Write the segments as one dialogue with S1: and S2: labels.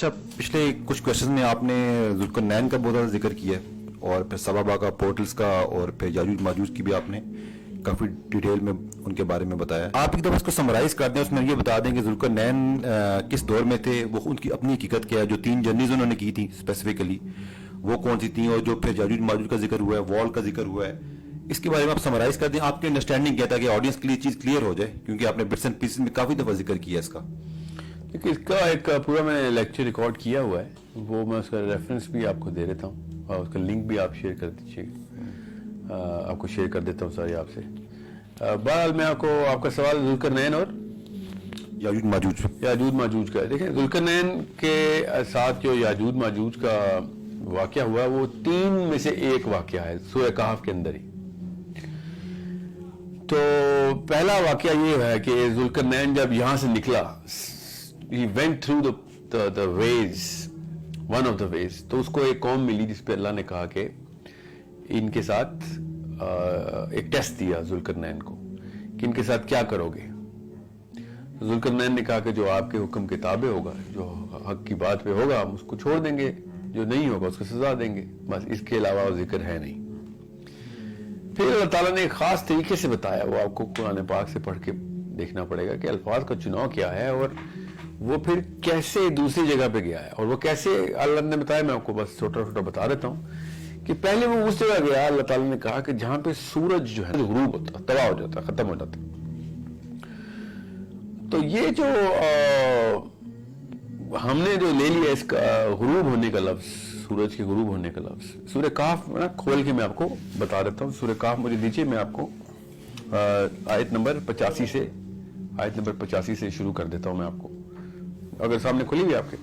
S1: اچھا، پچھلے کچھ کوشچن میں آپ نے ذوالقرنین کا بہت زیادہ ذکر کیا ہے، اور پھر سبابا کا، پورٹلز کا، اور پھر یاجوج ماجوج کی بھی آپ نے کافی ڈیٹیل میں ان کے بارے میں بتایا. آپ ایک دفعہ اس کو سمرائز کر دیں، اس میں یہ بتا دیں کہ ذوالقرنین کس دور میں تھے، وہ ان کی اپنی حقیقت کیا ہے، جو 3 جرنیز انہوں نے کی تھیں اسپیسیفکلی وہ کون سی تھیں، اور جو پھر یاجوج ماجوج کا ذکر ہوا ہے، وال کا ذکر ہوا ہے، اس کے بارے میں آپ سمرائز کر دیں. آپ کی انڈرسٹینڈنگ کیا تھا کہ آڈینس کے لیے چیز کلیئر ہو جائے، کیونکہ آپ نے بٹس اینڈ پیسز میں کافی دفعہ ذکر کیا اس کا.
S2: اس کا ایک پورا میں نے لیکچر ریکارڈ کیا ہوا ہے، وہ میں اس کا ریفرنس بھی آپ کو دے دیتا ہوں، اور اس کا لنک بھی آپ شیئر کر دیجیے گا، آپ کو شیئر کر دیتا ہوں ساری آپ سے. بہرحال میں آپ کا سوال ذوالقرنین اور یاجوج ماجوج کا. دیکھیں ذوالقرنین کے ساتھ جو یاجوج ماجوج کا واقعہ ہوا وہ 3 میں سے ایک واقعہ ہے سورہ کہف کے اندر ہی. تو پہلا واقعہ یہ ہے کہ ذوالقرنین جب یہاں سے نکلا، he went through the ways, one of the ways، تو اس کو ایک قوم ملی جس پہ اللہ نے کہا کہ ان کے ساتھ ایک ٹیسٹ دیا ذوالقرنین کو کہ ان کے ساتھ کیا کرو گے. ذوالقرنین نے کہا کہ جو آپ کے حکم کے تابع ہوگا، جو حق کی بات پہ ہوگا ہم اس کو چھوڑ دیں گے، جو نہیں ہوگا اس کو سزا دیں گے، بس اس کے علاوہ ذکر ہے نہیں. پھر اللہ تعالیٰ نے ایک خاص طریقے سے بتایا، وہ آپ کو قرآن پاک سے پڑھ کے دیکھنا پڑے گا کہ الفاظ کا چناؤ کیا ہے، اور وہ پھر کیسے دوسری جگہ پہ گیا ہے. اور وہ کیسے اللہ نے بتایا، میں آپ کو بس چھوٹا چھوٹا بتا دیتا ہوں کہ پہلے وہ اس جگہ گیا، اللہ تعالیٰ نے کہا کہ جہاں پہ سورج جو ہے غروب ہوتا، تباہ ہو جاتا، ختم ہو جاتا. تو یہ جو ہم نے جو لے لیا اس کا غروب ہونے کا لفظ، سورج کے غروب ہونے کا لفظ، سورہ کہف کھول کے میں آپ کو بتا دیتا ہوں. سورہ کہف مجھے دیجیے، میں آپ کو آیت نمبر 85 سے شروع کر دیتا ہوں. میں آپ کو اگر سامنے کھلی ہوئی آپ کے،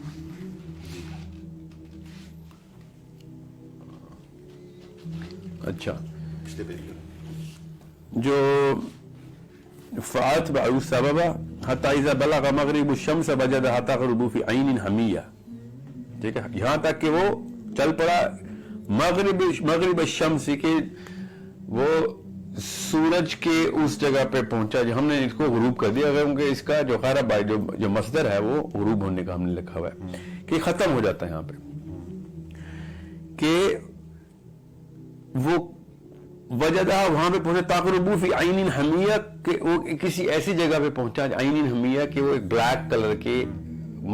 S2: اچھا، جو فَأَتْبَعُوا السَّبَبَ حَتَّى إِذَا بَلَغَ مَغْرِبَ الشَّمْسِ وَجَدَهَا تَغْرُبُ فِي عَيْنٍ حَمِيَّةٍ. ٹھیک ہے، یہاں تک کہ وہ چل پڑا مغرب الشمس، کہ وہ سورج کے اس جگہ پہ پہنچا جو ہم نے اس کو غروب کر دیا. کیونکہ اس کا جو خیرہ بائی جو مصدر ہے وہ غروب ہونے کا ہم نے لکھا ہوا ہے کہ ختم ہو جاتا ہے یہاں پہ، کہ وہ وجدہ وہاں پہ پہنچا تقربو فی عین حمیہ، کہ وہ کسی ایسی جگہ پہ پہنچا عین حمیہ کہ وہ ایک بلیک کلر کے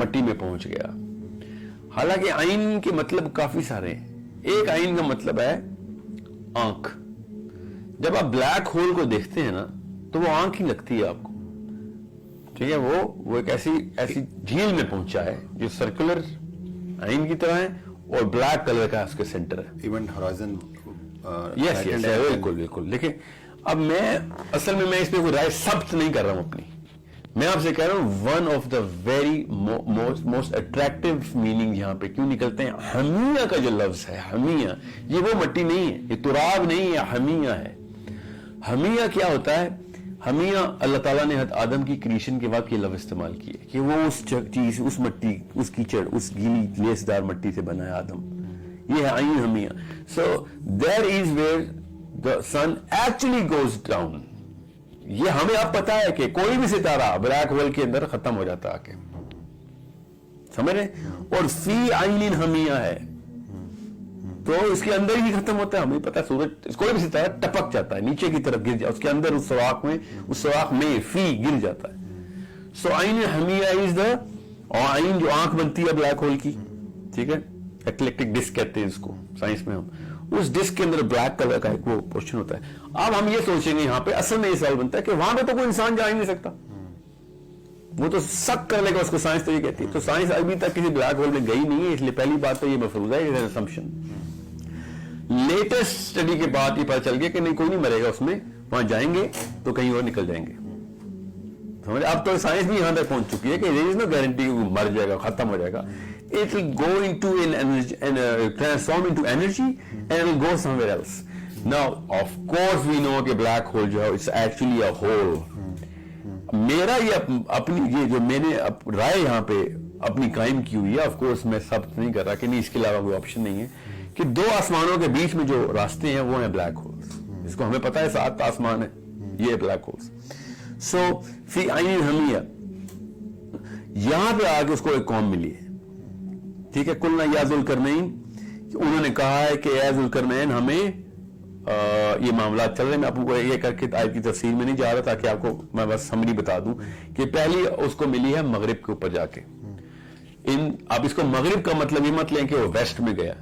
S2: مٹی میں پہنچ گیا. حالانکہ عین کے مطلب کافی سارے ہیں. ایک عین کا مطلب ہے آنکھ. جب آپ بلیک ہول کو دیکھتے ہیں نا تو وہ آنکھ ہی لگتی ہے آپ کو. ٹھیک ہے، وہ ایک ایسی جھیل میں پہنچا ہے جو سرکولر عین کی طرح ہے اور بلیک کلر کا اس کے سینٹر ہے.
S1: ایون ہورائزن،
S2: یس بالکل. دیکھیں اب میں اصل میں اس پہ کوئی رائے ثبت نہیں کر رہا ہوں اپنی، میں آپ سے کہہ رہا ہوں one of the very most attractive meaning یہاں پہ کیوں نکلتے ہیں. حمیہ کا جو لفظ ہے، حمیہ، یہ وہ مٹی نہیں ہے، یہ تراب نہیں ہے، حمیہ ہے. حمیہ کیا ہوتا ہے؟ حمیہ اللہ تعالیٰ نے آدم کی کریشن کے وقت یہ لفظ استعمال کیے کہ وہ اس چیز، اس مٹی، اس کیچڑ، اس گیلی لیسدار مٹی سے بنا ہے آدم. یہ ہے عین حمیہ. So there is where the sun actually goes down. یہ ہمیں اب پتا ہے کہ کوئی بھی ستارہ بلیک ہول کے اندر ختم ہو جاتا آ کے، سمجھ رہے؟ اور فی عین حمیہ ہے تو اس کے اندر ہی ختم ہوتا ہے. ہمیں پتا سورج، کوئی بھی ستارہ ٹپک جاتا ہے نیچے کی طرف، گر جاتا اس کے اندر، اس سوراخ میں فی گر جاتا ہے. سو عین حمیہ از دا، اور عین جو آنکھ بنتی ہے بلیک ہول کی، ٹھیک ہے، ایکلیکٹک ڈسک کہتے ہیں اس کو سائنس میں. ہم اس ڈسک کے اندر بلیک کلر کا ایک وہ پورشن ہوتا ہے. اب ہم یہ سوچیں گے یہاں پہ، اصل میں یہ سوال بنتا ہے کہ وہاں پہ تو کوئی انسان جا ہی نہیں سکتا، وہ تو سک کر لے گا اس کو. سائنس تو یہ کہتی ہے. تو سائنس ابھی تک کسی بلیک ہول میں گئی نہیں ہے، اس لیے پہلی بات تو یہ مفروضہ ہے، یہ اسمپشن. لیٹسٹ اسٹڈی کے بعد یہ پتہ چل گیا کہ نہیں، کوئی نہیں مرے گا اس میں، وہاں جائیں گے تو کہیں اور نکل جائیں گے. اب تو سائنس بھی یہاں تک پہنچ چکی ہے کہ there is no guarantee کہ مر جائے گا، ختم ہو جائے گا. It will go into transform into energy and it will go somewhere else. Now, of course we know کہ black hole جو ہے it's actually a hole. میرا یہ اپنی یہ جو میں نے رائے یہاں پہ اپنی قائم کی ہوئی ہے، آف کورس میں ثبت نہیں کر رہا کہ نہیں اس کے علاوہ کوئی آپشن نہیں ہے، کہ 2 آسمانوں کے بیچ میں جو راستے ہیں وہ ہیں بلیک ہولز. اس کو ہمیں پتا ہے 7 آسمان ہے، یہ بلیک ہولز. سو فی عین حمیہ، یہاں پہ آ کے اس کو ایک قوم ملی ہے. ٹھیک ہے. قلنا یا ذوالقرنین, انہوں نے کہا ہے کہ اے ذوالقرنین ہمیں یہ معاملات چل رہے ہیں. میں آپ کو یہ کر کے آیت کی تفصیل میں نہیں جا رہا, تاکہ آپ کو میں بس سمری بتا دوں کہ پہلی اس کو ملی ہے مغرب کے اوپر جا کے. اب اس کو مغرب کا مطلب یہ مت لیں کہ وہ ویسٹ میں گیا,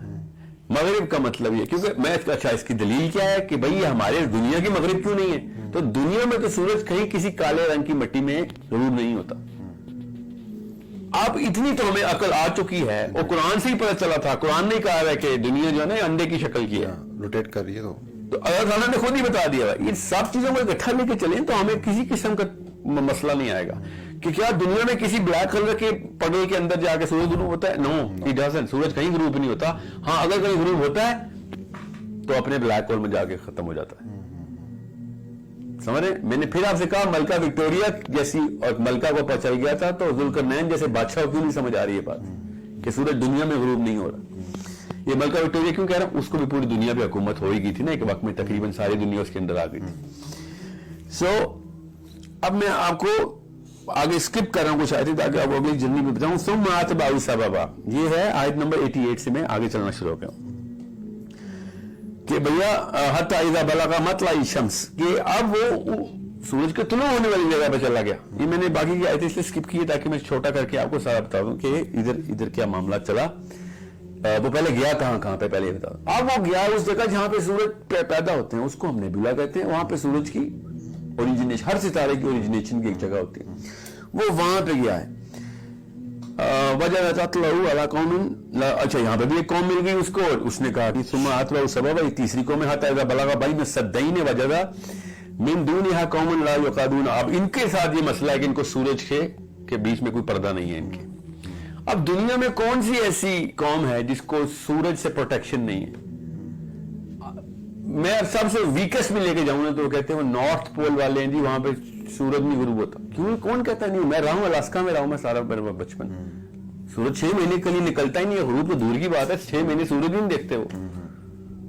S2: مغرب کا مطلب یہ, کیونکہ میں اچھا اس کی دلیل کیا ہے کہ بھئی ہمارے دنیا کی مغرب کیوں نہیں ہے؟ تو دنیا میں تو سورج کہیں کسی کالے رنگ کی مٹی میں ضرور نہیں ہوتا. اب اتنی تو ہمیں عقل آ چکی ہے, اور قرآن سے ہی پتہ چلا تھا, قرآن نے کہا ہے کہ دنیا جو ہے نا انڈے کی شکل کی ہے,
S1: روٹیٹ کر رہی ہے.
S2: تو اللہ تعالیٰ نے خود ہی بتا دیا ہے. ان سب چیزوں کو اکٹھا لے کے چلیں تو ہمیں کسی قسم کا مسئلہ نہیں آئے گا کہ کیا دنیا میں کسی بلیک کلر کے پڑے کے اندر جا کے سورج غروب ہوتا ہے. نو, اٹ ڈزنٹ. سورج کہیں غروب نہیں ہوتا. ہاں اگر کہیں غروب ہوتا ہے تو اپنے بلیک ہول میں جا کے ختم ہو جاتا ہے. سمجھ رہے؟ میں نے پھر آپ سے کہا ملکہ وکٹوریا جیسی اور ملکہ کو پتہ چل گیا تھا, تو ذوالقرنین جیسے بادشاہ کیوں نہیں سمجھ آ رہی ہے بات کہ سورج دنیا میں غروب نہیں ہو رہا. یہ ملکہ وکٹوریا کیوں کہہ رہا ہوں, اس کو بھی پوری دنیا پہ حکومت ہو ہی گئی تھی نا ایک وقت میں, تقریباً ساری دنیا اس کے اندر آ گئی تھی. سو اب میں آپ کو آگے اسکپ کر رہا ہوں کچھ آیتیں تاکہ آپ اگلی جرنی میں بتاؤں. ثم اتبعوا سببا, یہ ہے آیت نمبر 88 سے میں آگے چلنا شروع ہو گیا کہ بھیا حتی اذا بلغ مطلع الشمس, کہ اب وہ سورج کے طلوع ہونے والی جگہ پہ چلا گیا. یہ میں نے باقی کی آیتیں اس لیے اسکپ کی ہے تاکہ میں چھوٹا کر کے آپ کو سارا بتا دوں کہ ادھر کیا معاملہ چلا. وہ پہلے گیا کہاں پہ پہلے بتا. اب وہ گیا اس جگہ جہاں پہ سورج پیدا ہوتے ہیں, اس کو ہم نیبولا کہتے ہیں. وہاں پہ سورج کی اوریجنیشن, ہر ستارے کی اوریجنیشن کی ایک جگہ ہوتی ہے, وہ وہاں پہ گیا ہے. وجہ تطلع علی قوم, اچھا یہاں پہ بھی ایک قوم مل گئی اس کو, اس نے کہا کہ ثم اتبعوا سببا, تیسری قوم ہے حتی اذا بلغ بین السدین وجد من دونها قوم لا يقادون. اب ان کے ساتھ یہ مسئلہ ہے کہ ان کو سورج کے بیچ میں کوئی پردہ نہیں ہے ان کے. اب دنیا میں کون سی ایسی قوم ہے جس کو سورج سے پروٹیکشن نہیں ہے؟ میں سب سے ویکسٹ بھی لے کے جاؤں نا تو وہ کہتے ہیں وہ نارتھ پول والے ہیں جی, وہاں پہ سورج نہیں غروب ہوتا. کیوں, کون کہتا نہیں؟ میں رہا ہوں الاسکا میں رہا ہوں میں سارا بچپن, سورج 6 مہینے کے لیے نکلتا ہی نہیں ہے. غروب تو دور کی بات ہے, 6 مہینے سورج ہی نہیں دیکھتے وہ.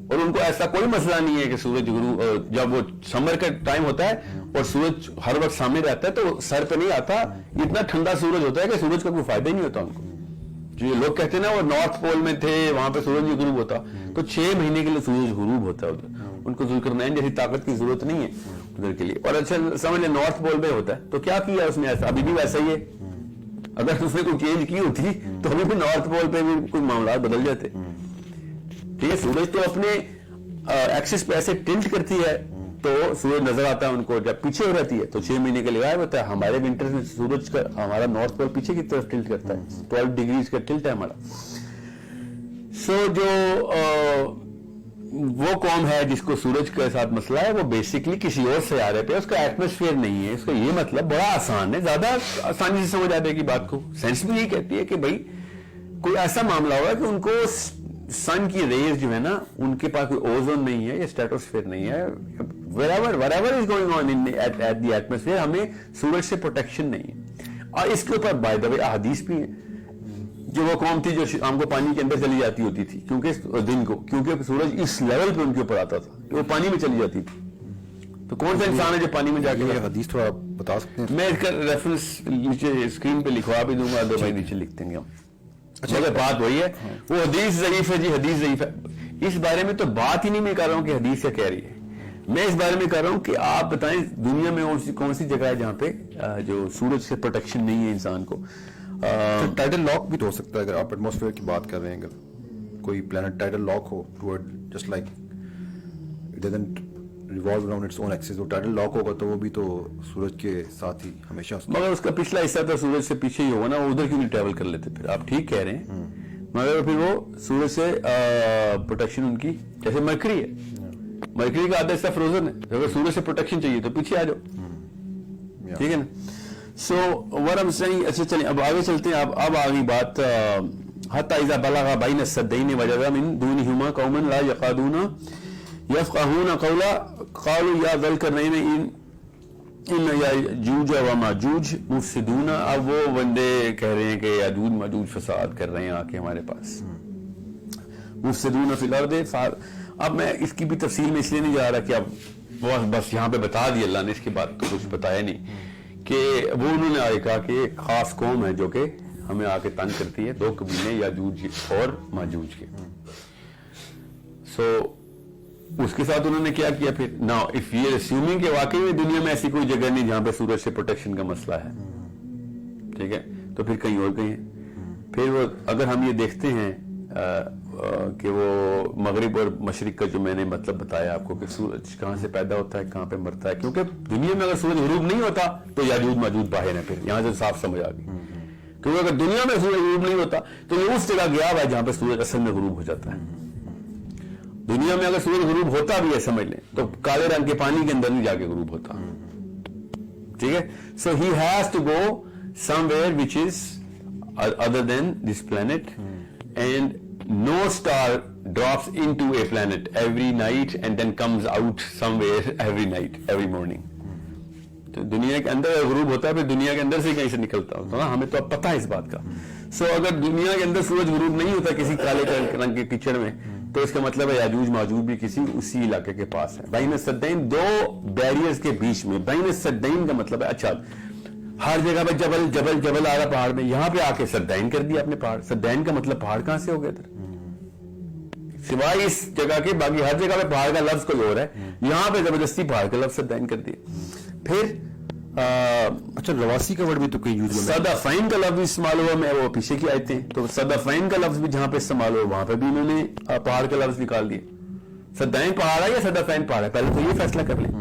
S2: اور ان کو ایسا کوئی مسئلہ نہیں ہے کہ سورج غروب, جب وہ سمر کا ٹائم ہوتا ہے اور سورج ہر وقت سامنے رہتا ہے تو سر پہ نہیں آتا, اتنا ٹھنڈا سورج ہوتا ہے کہ سورج کا کوئی فائدہ ہی نہیں ہوتا ان کو. جو یہ لوگ کہتے ہیں نا وہ نارتھ پول میں تھے وہاں پہ سورج نہیں غروب ہوتا, تو 6 مہینے کے لیے سورج غروب ہوتا ہے ادھر. ان کو ذوالقرنین جیسی طاقت کی ضرورت نہیں ہے ادھر کے لیے. اور اچھا سمجھ لیں نارتھ پول پہ ہوتا ہے, تو کیا کیا اس نے ایسا, ابھی بھی ویسا ہی ہے. اگر اس نے کوئی چینج کی ہوتی تو ابھی بھی نارتھ پول پہ بھی کوئی معاملات بدل جاتے. ٹھیک ہے, سورج تو اپنے ایکسس پہ ایسے ٹلٹ کرتی ہے تو سورج نظر آتا ہے ان کو, جب پیچھے ہو رہتی ہے تو 6 مہینے کے لیے غائب ہوتا ہے. ہمارے ونٹر میں سورج کا ہمارا نارتھ پول پیچھے کی طرف ٹلٹ کرتا ہے, 12 ڈگریز کا ٹلٹ ہے ہمارا. سو جو وہ قوم ہے جس کو سورج کے ساتھ مسئلہ ہے وہ بیسکلی کسی اور سیارے پہ, اس کا ایٹماسفیئر نہیں ہے. اس کا یہ مطلب بڑا آسان ہے, زیادہ آسانی سے سمجھ آنے کی بات کو. سائنس بھی یہی کہتی ہے کہ بھائی کوئی ایسا معاملہ ہوگا کہ ان کو سن کی ریز جو ہے نا ان کے پاس کوئی اوزون نہیں ہے یا اسٹریٹوسفیئر نہیں ہے, wherever is going on at the atmosphere, ہمیں سورج سے پروٹیکشن نہیں ہے. اور اس کے اوپر بائی دا وے احادیث بھی ہیں. جو وہ قوم تھی جو شام کو پانی کے اندر چلی جاتی ہوتی تھی کیونکہ دن کو, کیونکہ سورج اس لیول پہ ان کے اوپر آتا تھا کہ وہ پانی میں چلی جاتی تھی. تو کون سا انسان ہے جو پانی میں جا کے,
S1: حدیث تھوڑا بتا سکتے ہیں؟
S2: میں اس کا ریفرنس نیچے اسکرین پہ لکھوا بھی دوں گا, دو بھائی نیچے لکھ دیں گے ہم. اچھا بات وہی ہے, وہ حدیث ضعیف ہے جی, حدیث ضعیف ہے. اس بارے میں تو بات ہی نہیں میں کر رہا ہوں کہ حدیث کیا کہہ رہی ہے, میں اس بارے میں کر رہا ہوں کہ آپ بتائیں دنیا میں کون سی جگہ ہے جہاں پہ جو سورج سے پروٹیکشن نہیں ہے انسان کو.
S1: ٹائٹل لاک بھی تو ہو سکتا ہے اگر آپ ایٹماسفیئر کی بات کر رہے ہیں, اگر کوئی پلانٹ ٹائٹل لاک ہو towards just like it doesn't revolve around its own axis, وہ ٹائٹل لاک ہوگا تو وہ بھی تو سورج کے ساتھ ہی ہمیشہ.
S2: مگر اس کا پچھلا حصہ تو سورج سے پیچھے ہی ہوگا نا, وہ ادھر کیوں نہیں ٹریول کر لیتے پھر. آپ ٹھیک کہہ رہے ہیں, مگر پھر وہ سورج سے پروٹیکشن ان کی, جیسے مرکری ہے, مرکری کا آدھا حصہ فروزن ہے, اگر سورج سے پروٹیکشن چاہیے تو پیچھے آ جاؤ. ٹھیک ہے نا. سو what I'm saying, اچھا چلیں اب آگے چلتے ہیں. اب آگئی بات حتی اذا بلغ بین السدین وجد من دونہما قوما لا یقادون یفقهون قولا قالوا یا ذا القرنین ان یاجوج و ماجوج مفسدون. اب وہ بندے کہہ رہے ہیں کہ یاجوج ماجوج فساد کر رہے ہیں آ کے ہمارے پاس, مفسدون فی الارض. اب میں اس کی بھی تفصیل میں اس لیے نہیں جا رہا کہ اب بس یہاں پہ بتا دی اللہ نے, اس کے بعد تو کچھ بتایا نہیں کہ وہ انہوں نے آگے کہا کہ ایک خاص قوم ہے جو کہ ہمیں آ کے تنگ کرتی ہے, 2 قبیلے یاجوج اور ماجوج کے. سو اس کے ساتھ انہوں نے کیا کیا پھر, ناؤ اف یو اسیومنگ کہ واقعی میں دنیا میں ایسی کوئی جگہ نہیں جہاں پہ سورج سے پروٹیکشن کا مسئلہ ہے, ٹھیک ہے, تو پھر کہیں اور گئے. پھر وہ اگر ہم یہ دیکھتے ہیں کہ وہ مغرب اور مشرق کا جو میں نے مطلب بتایا آپ کو کہ سورج کہاں سے پیدا ہوتا ہے کہاں پہ مرتا ہے, کیونکہ دنیا میں اگر سورج غروب نہیں ہوتا تو یاجوج ماجوج باہر ہیں. پھر یہاں سے صاف سمجھ آ گئی, کیونکہ اگر دنیا میں سورج غروب نہیں ہوتا تو یہ اس جگہ گیا ہوا ہے جہاں پہ سورج اصل میں غروب ہو جاتا ہے. دنیا میں اگر سورج غروب ہوتا بھی ہے سمجھ لیں تو کالے رنگ کے پانی کے اندر نہیں جا کے غروب ہوتا, ٹھیک ہے. So he has to go somewhere which is other than this planet, and no star drops into a planet every night and then comes out somewhere every night, every morning. تو دنیا کے اندر غروب ہوتا ہے پھر دنیا کے اندر سے کہیں سے نکلتا ہوتا ہے, ہمیں تو اب پتہ ہے اس بات کا. سو اگر دنیا کے اندر سورج غروب نہیں ہوتا کسی کالے رنگ کے کیچڑ میں تو اس کا مطلب ہے یاجوج ماجوج بھی کسی اسی علاقے کے پاس ہے. بین السدین 2 بیریئرز کے بیچ میں, بین السدین کا مطلب ہے اچھا ہر جگہ پہ جبل جبل جبل آ رہا پہاڑ میں, یہاں پہ آ کے سدین کر دیا اپنے پہاڑ. سدین کا مطلب پہاڑ کہاں سے ہو گیا ادھر, سوائے اس جگہ کے باقی ہر جگہ پہ پہاڑ کا لفظ کوئی اور ہے, یہاں پہ زبردستی پہاڑ کا لفظ سدین کر دیا. پھر
S1: اچھا رواسی کا ورڈ بھی تو کہیں یوز ہوا,
S2: صدفین کا لفظ استعمال ہوا, میں وہ پیچھے کی آیتیں تو صدفین کا لفظ بھی جہاں پہ استعمال ہوا وہاں پہ بھی انہوں نے پہاڑ کا لفظ نکال دیا. سدین پہاڑ ہے یا صدفین پہاڑ ہے, پہلے تو یہ فیصلہ کر لیں.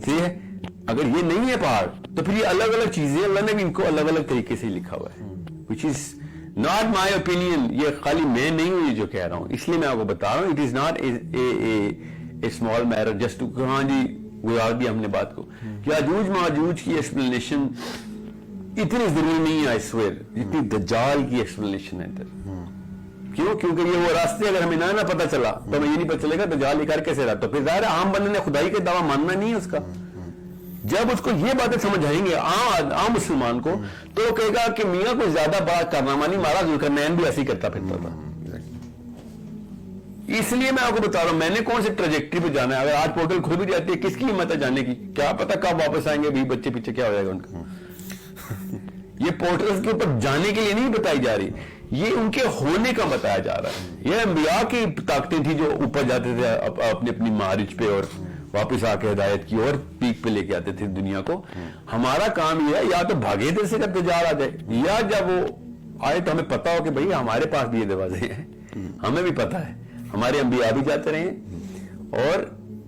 S2: ٹھیک ہے, اگر یہ نہیں ہے پہاڑ تو پھر یہ الگ الگ چیزیں اللہ نے بھی ان کو الگ الگ طریقے سے لکھا ہوا ہے, which is not my opinion. یہ خالی میں نہیں ہوں یہ جو کہہ رہا ہوں, اس لیے میں آپ کو بتا رہا ہوں. it is not a small matter just to ہاں جی گزار دیا ہم نے بات کو. یاجوج ماجوج کی ایکسپلینیشن اتنی ضروری نہیں ہے آئی سویئر جتنی دجال کی ایکسپلینیشن ہے ادھر. کیوں؟ کیونکہ یہ وہ راستے اگر ہمیں نہ پتہ چلا تو ہمیں یہ نہیں پتہ چلے گا دجال یہ کر کیسے رہا. تو پھر ظاہر عام بندے نے خدائی کا دعویٰ ماننا نہیں ہے اس کا. جب اس کو یہ باتیں سمجھ آئیں گے عام مسلمان کو تو وہ کہے گا کہ میاں کوئی زیادہ بڑا کارنامہ نہیں, مارا ذوالقرنین بھی ایسے ہی کرتا پھرتا تھا. اس لیے میں آپ کو بتا رہا ہوں میں نے کون سے ٹریجیکٹری پہ جانا ہے. اگر آج پورٹل کھل بھی جاتی ہے کس کی ہمت ہے جانے کی, کیا پتا کب واپس آئیں گے, بھی بچے پیچھے کیا ہو جائے گا ان کا. یہ پورٹل کے اوپر جانے کے لیے نہیں بتائی جا رہی, یہ ان کے ہونے کا بتایا جا رہا ہے. یہ انبیاء کی طاقتیں تھیں جو اوپر جاتے تھے اپنی اپنی معارج پہ اور واپس آ کے ہدایت کی اور پیک پہ لے کے آتے تھے دنیا کو. ہمارا کام یہ ہے یا تو بھاگے دل سے جب دجال آ جائے, یا جب وہ آئے تو ہمیں پتا ہو کہ بھئی ہمارے پاس بھی یہ دروازے ہیں, ہمیں بھی پتا ہے, ہمارے انبیاء بھی جاتے رہے ہیں اور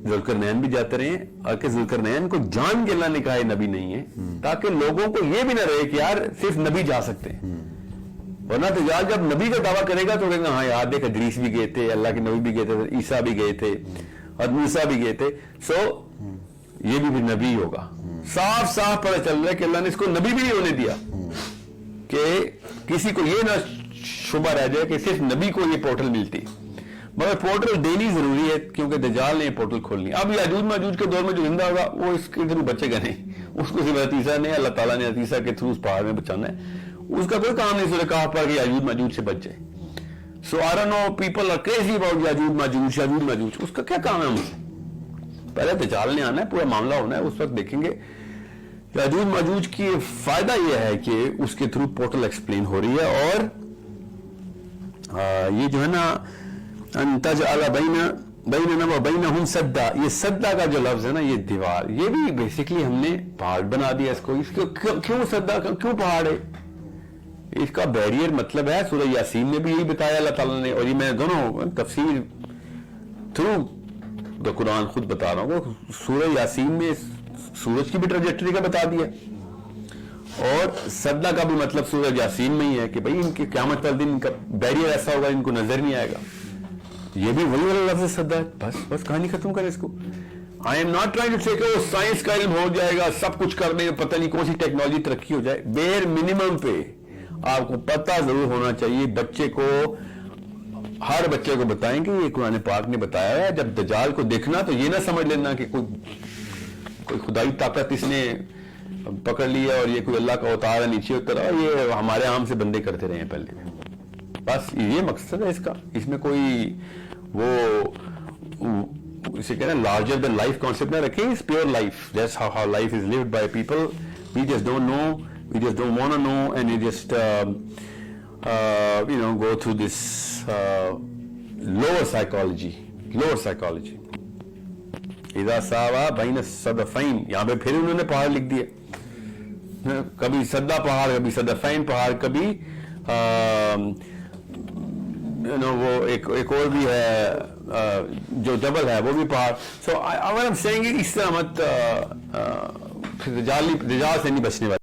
S2: ذوالقرنین بھی جاتے رہے ہیں, اور کہ ذوالقرنین کو جان کے اللہ نے کہا نبی نہیں ہے تاکہ لوگوں کو یہ بھی نہ رہے کہ یار صرف نبی جا سکتے ہیں. ورنہ دجال جب نبی کا دعویٰ کرے گا تو کہیں گے ہاں یار دیکھ ادریس بھی گئے تھے, اللہ کے نبی بھی گئے تھے, عیسیٰ بھی گئے تھے اور موسیٰ بھی گئے تھے, سو یہ بھی نبی ہوگا. صاف صاف پتہ چل رہا ہے کہ اللہ نے اس کو نبی بھی نہیں ہونے دیا کہ کسی کو یہ نہ شبہ رہ جائے کہ صرف نبی کو یہ پورٹل ملتی, مگر پورٹل دینی ضروری ہے کیونکہ دجال نے یہ پورٹل کھولنی. اب یاجوج ماجوج کے دور میں جو زندہ ہوگا وہ اس کے تھرو بچے گا نہیں, اس کو صرف عیسیٰ نے اللہ تعالیٰ نے عیسیٰ کے تھرو اس پہاڑ میں بچانا ہے. اس کا کوئی کام نہیں سورہ کہف پڑھ کے یاجوج ماجوج سے بچ جائے. So I don't know, people are crazy about یاجوج ماجوج. اس کا کیا کام ہے ہم سے؟ پہلے دجال نے آنا ہے, پورا معاملہ ہونا ہے, اس وقت دیکھیں گے. یاجوج ماجوج کی فائدہ یہ ہے کہ اس کے تھرو پورٹل ایکسپلین ہو رہی ہے. اور یہ جو ہے نا ان تجعل بیننا وبینہم سدا, یہ سدا کا جو لفظ ہے نا یہ دیوار, یہ بھی بیسیکلی ہم نے پہاڑ بنا دیا اس کو. اس کو کیوں سدا, کیوں پہاڑ ہے؟ اس کا بیریئر مطلب ہے سورہ یاسین میں بھی یہی بتایا اللہ تعالیٰ نے, اور یہ میں دونوں تفسیر تھرو دا قرآن خود بتا رہا ہوں. سورہ یاسین میں سورج کی بھی ٹریجیکٹری کا بتا دیا, اور سدا کا بھی مطلب سورہ یاسین میں ہی ہے کہ بھئی ان کے قیامت والے دن ان کا بیریئر ایسا ہوگا ان کو نظر نہیں آئے گا. یہ بھی وہی والا لفظ سدا ہے, بس کہانی ختم کریں اس کو. I am not trying to say کہ وہ سائنس کا علم ہو جائے گا, سب کچھ کرنے پتہ نہیں کون سی ٹیکنالوجی ترقی ہو جائے. بیر منیمم پہ آپ کو پتہ ضرور ہونا چاہیے. بچے کو, ہر بچے کو بتائیں کہ یہ قرآن پاک نے بتایا ہے. جب دجال کو دیکھنا تو یہ نہ سمجھ لینا کہ کوئی خدائی طاقت اس نے پکڑ لیا اور یہ کوئی اللہ کا اوتار ہے نیچے اترا, یہ ہمارے عام سے بندے کرتے رہے ہیں پہلے. بس یہ مقصد ہے اس کا. اس میں کوئی وہ اسے کہنا لارجر دین لائف کانسیپٹ نہ رکھیں. It's pure life, that's how life is lived by people. We just don't know We just don't want to know, and you just go through this lower psychology. اذا ساوا بین الصدفین, یہاں پہ پھر انہوں نے پہاڑ لکھ دیے, کبھی صدہ پہاڑ, کبھی صدفین پہاڑ, کبھی وہ ایک اور بھی ہے جو جبل ہے وہ بھی پہاڑ. سو اگر ہم سینگ اس طرح مت, رجال سے نہیں بچنے والے.